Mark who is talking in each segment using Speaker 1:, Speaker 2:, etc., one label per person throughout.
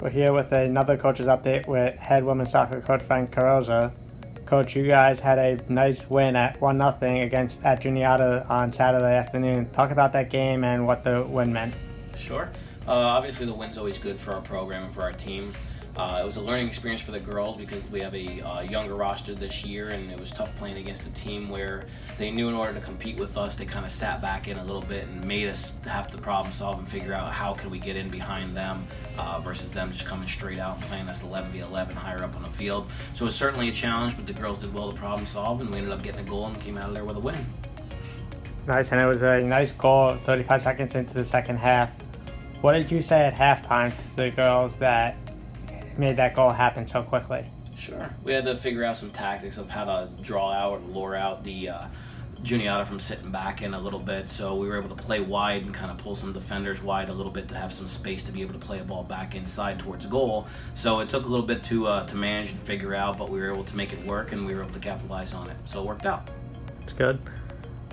Speaker 1: We're here with another coach's update with head women's soccer coach Frank Carrozza. Coach, you guys had a nice win at 1-0 at Juniata on Saturday afternoon. Talk about that game and what the win meant.
Speaker 2: Sure. Obviously, the win's always good for our program and for our team. It was a learning experience for the girls because we have a younger roster this year, and it was tough playing against a team where they knew in order to compete with us, they kind of sat back in a little bit and made us have to problem solve and figure out how can we get in behind them versus them just coming straight out and playing us 11v11 higher up on the field. So it was certainly a challenge, but the girls did well to problem solve, and we ended up getting a goal and came out of there with a win.
Speaker 1: Nice, and it was a nice goal 35 seconds into the second half. What did you say at halftime to the girls that made that goal happen so quickly?
Speaker 2: Sure. We had to figure out some tactics of how to draw out and lure out the Juniata from sitting back in a little bit. So we were able to play wide and kind of pull some defenders wide a little bit to have some space to be able to play a ball back inside towards goal. So it took a little bit to manage and figure out, but we were able to make it work and we were able to capitalize on it. So it worked out.
Speaker 1: It's good.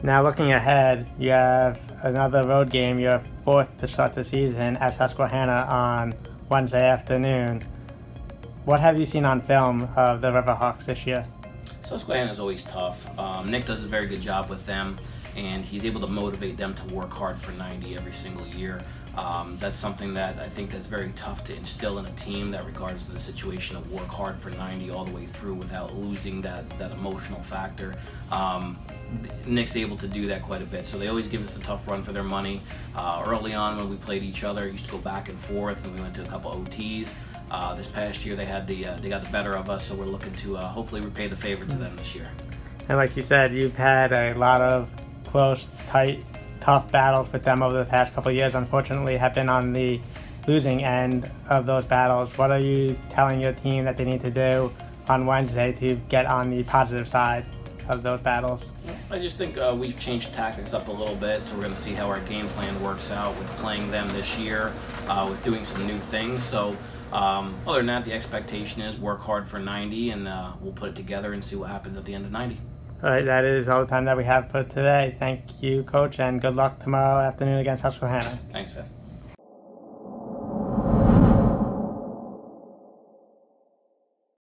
Speaker 1: Now looking ahead, you have another road game, your fourth to start the season at Susquehanna on Wednesday afternoon. What have you seen on film of the Riverhawks this year?
Speaker 2: Susquehanna is always tough. Nick does a very good job with them, and he's able to motivate them to work hard for 90 every single year. That's something that I think that's very tough to instill in a team, that regards to the situation of work hard for 90 all the way through without losing that emotional factor. Nick's able to do that quite a bit, so they always give us a tough run for their money. Early on when we played each other, it used to go back and forth, and we went to a couple OTs. This past year they got the better of us, so we're looking to hopefully repay the favor to them this year.
Speaker 1: And like you said, you've had a lot of close, tight, tough battles with them over the past couple of years. Unfortunately, have been on the losing end of those battles. What are you telling your team that they need to do on Wednesday to get on the positive side of those battles?
Speaker 2: I just think we've changed tactics up a little bit, so we're going to see how our game plan works out with playing them this year, with doing some new things. So other than that, the expectation is work hard for 90, and we'll put it together and see what happens at the end of 90.
Speaker 1: All right, that is all the time that we have for today. Thank you, Coach, and good luck tomorrow afternoon against Susquehanna.
Speaker 2: Thanks, Finn.